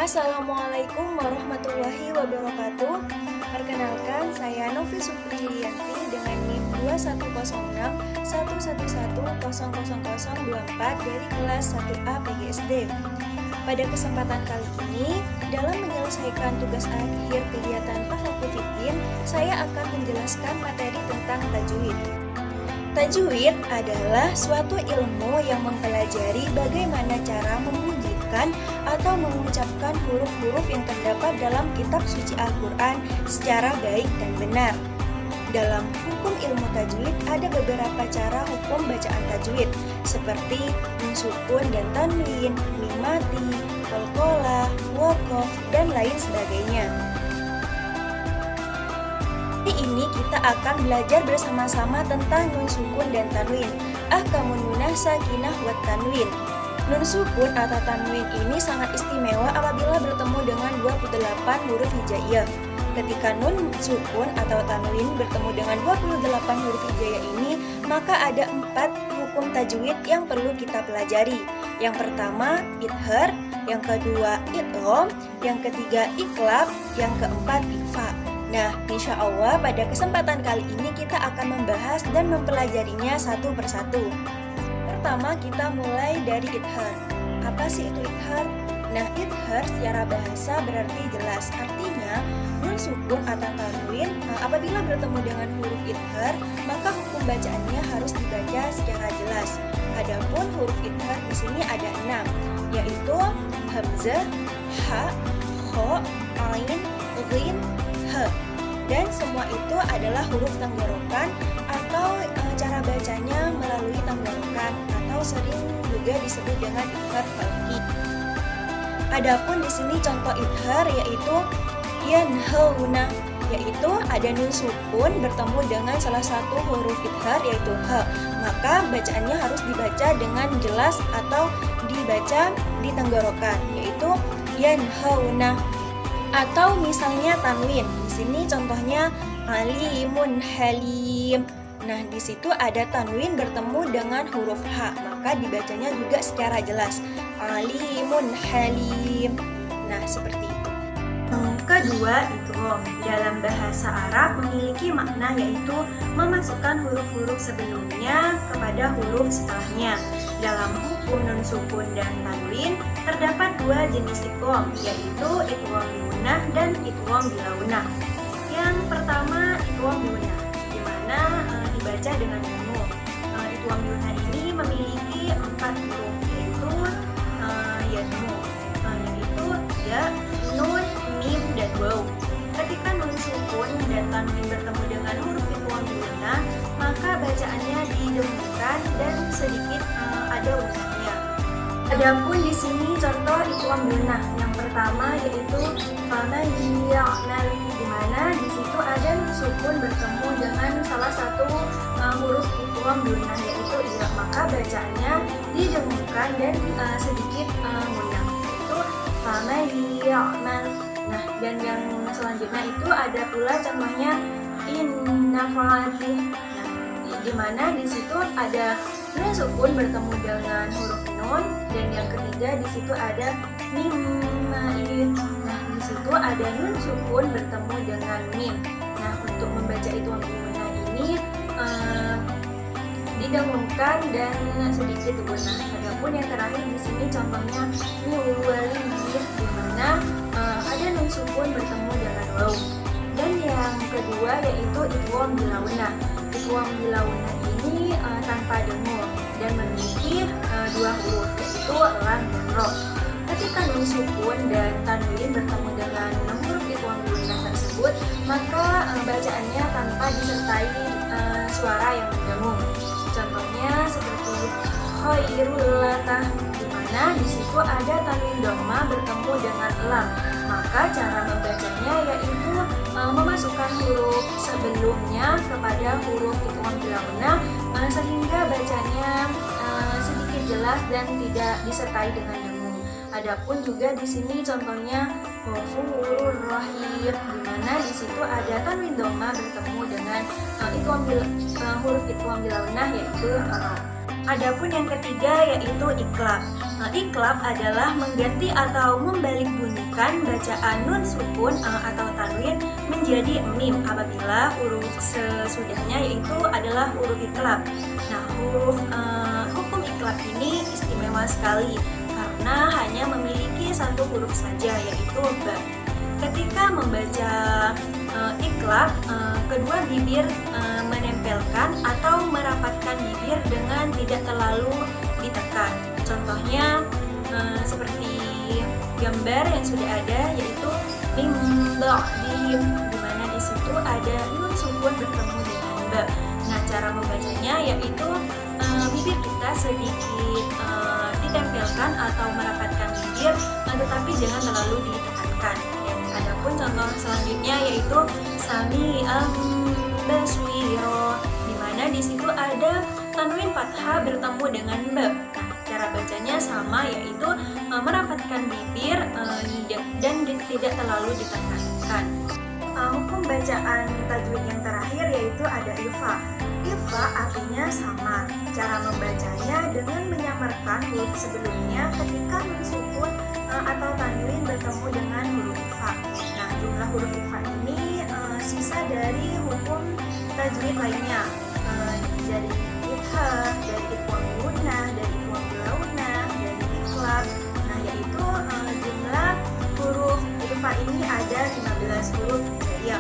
Assalamualaikum warahmatullahi wabarakatuh. Perkenalkan, saya Novi Supriyanti dengan NIM 210611100024 dari kelas 1A PGSD. Pada kesempatan kali ini, dalam menyelesaikan tugas akhir kegiatan Tahfidzin, saya akan menjelaskan materi tentang tajwid. Tajwid adalah suatu ilmu yang mempelajari bagaimana cara memujudkan atau mengucapkan huruf-huruf yang terdapat dalam kitab suci Al-Quran secara baik dan benar. Dalam hukum ilmu tajwid ada beberapa cara hukum bacaan tajwid seperti nun sukun dan tanwin, mim mati, qalqalah, waqaf, dan lain sebagainya. Di ini kita akan belajar bersama-sama tentang nun sukun dan tanwin. Ahkamun nunah sakinah wat tanwin. Nun sukun atau tanwin ini sangat istimewa apabila bertemu dengan 28 huruf hijaiyah. Ketika nun sukun atau tanwin bertemu dengan 28 huruf hijaiyah ini, maka ada 4 hukum tajwid yang perlu kita pelajari. Yang pertama, idhar, yang kedua, idgham, yang ketiga, iqlab, yang keempat, ikhfa. Nah, insya Allah pada kesempatan kali ini kita akan membahas dan mempelajarinya satu persatu. Pertama, kita mulai dari idhar. Apa sih itu idhar? Nah, idhar secara bahasa berarti jelas. Artinya, nun sukun atau tanwin apabila bertemu dengan huruf idhar, maka hukum bacaannya harus dibaca secara jelas. Adapun huruf idhar di sini ada 6, yaitu hamzah, ha, kha, ain, ghin, he. Dan semua itu adalah huruf tenggorokan atau cara bacanya melalui tenggorokan atau sering juga disebut dengan idhar khalqi. Adapun di sini contoh idhar yaitu yanhauna, yaitu ada nun sukun bertemu dengan salah satu huruf idhar yaitu he. Maka bacaannya harus dibaca dengan jelas atau dibaca di tenggorokan yaitu yanhauna. Atau misalnya tanwin, di sini contohnya alimun halim. Nah, di situ ada tanwin bertemu dengan huruf H, maka dibacanya juga secara jelas. Alimun halim. Nah, seperti itu. Kedua, idgham. Dalam bahasa Arab memiliki makna yaitu memasukkan huruf-huruf sebelumnya kepada huruf setelahnya. Dalam hukum nun sukun dan tanwin terdapat 2 jenis idgham, yaitu idgham bigunah dan idgham bilaunah. Yang pertama idgham bigunah, di mana dibaca dengan dengung. Idgham bigunah ini memiliki 4 huruf yaitu yaitu ya, nun, mim, dan waw. Ketika nun sukun dan tanwin bertemu dengan huruf idgham bigunah, maka bacaannya didengungkan dan sedikit ada unahnya. Adapun di sini contoh idgham bigunah. Yang pertama yaitu faman ya'mal, di mana di situ ada nun sukun bertemu dengan salah satu huruf idgham bigunah yaitu iya, maka bacaannya didengungkan dan sedikit munah, yaitu faman ya'mal. Nah, dan yang selanjutnya itu ada pula contohnya inna fatih. Nah, di mana di situ ada nun sukun bertemu dengan huruf nun, dan yang ketiga di situ ada mim ma'in. Nah, di situ ada nun sukun bertemu dengan mim. Nah, untuk membaca itu bigunah ini didengungkan dan sedikit gunah. Adapun yang terakhir di sini contohnya miwaliyah, di mana ada nun sukun bertemu dengan waw. Dan yang kedua yaitu idgham bilaunah. Idgham bilaunah ini tanpa dengung dan memiliki 2 huruf yaitu lam dan ro. Ketika nun sukun dan tanwin bertemu dengan huruf idgham bilaunah tersebut, maka bacaannya tanpa disertai suara yang mendengung. Contohnya seperti khairul lakah, di mana di situ ada tanwin dhamma bertemu dengan lam. Maka cara membacanya yaitu memasukkan huruf sebelumnya kepada huruf idgham bilaunah sehingga bacanya sedikit jelas dan tidak disertai dengan dengung. Adapun juga di sini contohnya ghafurur rahim, di mana di situ ada tanwin dhamma bertemu dengan huruf idgham bilaunah yaitu ra. Adapun yang ketiga yaitu iqlab. Iqlab adalah mengganti atau membalik bunyikan bacaan nun sukun atau tanwin menjadi mim apabila huruf sesudahnya yaitu adalah huruf iqlab. Nah, hukum iqlab ini istimewa sekali karena hanya memiliki satu huruf saja yaitu ba. Ketika membaca iqlab, kedua bibir menempelkan atau merapatkan bibir dengan tidak terlalu ditekan. Contohnya seperti gambar yang sudah ada yaitu mim ba'dihim, di mana di situ ada nun sukun bertemu dengan ba. Nah, cara membacanya yaitu bibir kita sedikit ditempelkan atau merapatkan bibir, tetapi jangan terlalu ditekankan. Dan adapun contoh selanjutnya yaitu sami'an baswiro, di mana di situ ada tanwin fathah bertemu dengan ba. Nah, cara bacanya sama yaitu merapatkan bibir dan tidak terlalu ditekankan. Hukum bacaan tajwid yang terakhir yaitu ada ifa. Ifa artinya samar. Cara membacanya dengan menyamarkan huruf sebelumnya ketika nun sukun atau tanwin bertemu dengan huruf ifa. Nah, jumlah huruf ifa ini sisa dari hukum tajwid lainnya, dari idhar, dari idgham gunnah, dari idgham launah, dari iqlab. Nah, yaitu jumlah huruf ifa ini ada 15 huruf hijaiyah.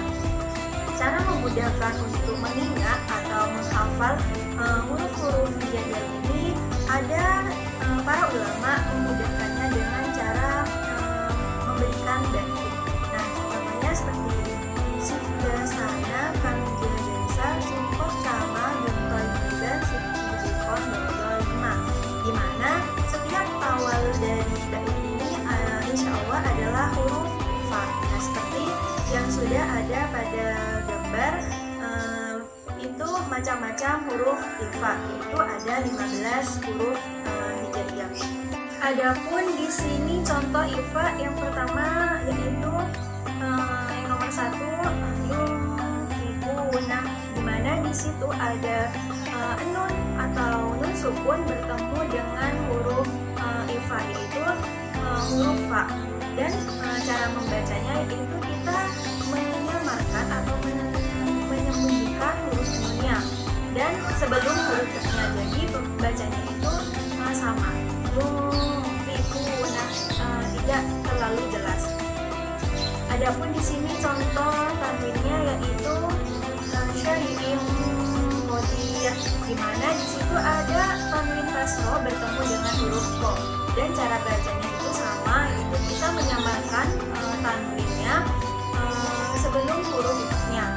Cara memudahkan untuk mengingat atau menghafal huruf-huruf hijaiyah ini ada para ulama memudahkannya dengan cara memberikan bentuk. Nah, contohnya seperti sifda sana kami desa sumpah sama bentoy dan sifdikon bawal lima, di mana setiap awal dari bait ini insya Allah adalah huruf fa. Nah, seperti yang sudah ada pada gambar itu macam-macam huruf ifa, yaitu ada 15 huruf hijaiyah. Adapun di sini contoh ifa yang pertama yaitu yang nomor 1 yunfikuna, di mana di situ ada nun atau nun sukun bertemu dengan huruf ifa yaitu huruf fa. Dan cara membacanya yaitu kita menyamarkan atau menyembunyikan huruf nunnya dan sebelum huruf nya, jadi bacanya itu sama, yunfikuna, tidak terlalu jelas. Adapun di sini contoh tanwinnya yaitu syai'in qadir, di mana di situ ada tanwin kasroh bertemu dengan huruf ko, dan cara bacanya itu sama, yaitu kita menyamarkan tanwinnya sebelum huruf nya,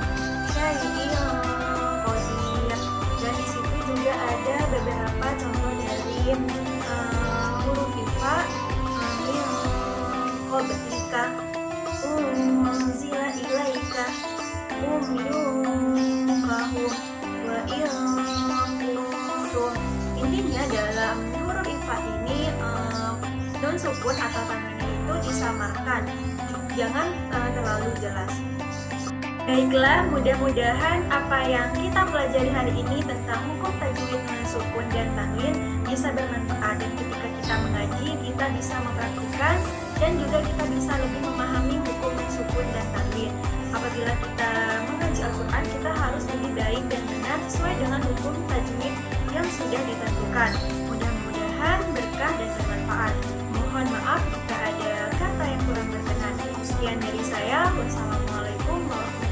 syai'in qadir. Dan di situ juga ada beberapa contoh dari huruf ifa, min qablika, unzila ilaika, yunfahum wa in kuntum. Intinya dalam huruf ifa ini nun sukun atau tanwinnya itu disamarkan, jangan terlalu jelas. Baiklah, mudah-mudahan apa yang kita pelajari hari ini tentang hukum tajwid nun sukun dan tanwin bisa bermanfaat, dan ketika kita mengaji kita bisa mempraktikkan dan juga kita bisa lebih memahami hukum nun sukun dan tanwin. Apabila kita mengaji Al-Quran, kita harus lebih baik dan benar sesuai dengan hukum tajwid yang sudah ditentukan. Mudah-mudahan berkah dan bermanfaat. Mohon maaf jika ada kata yang kurang berkenan. Sekian dari saya. Wassalamualaikum warahmatullahi wabarakatuh.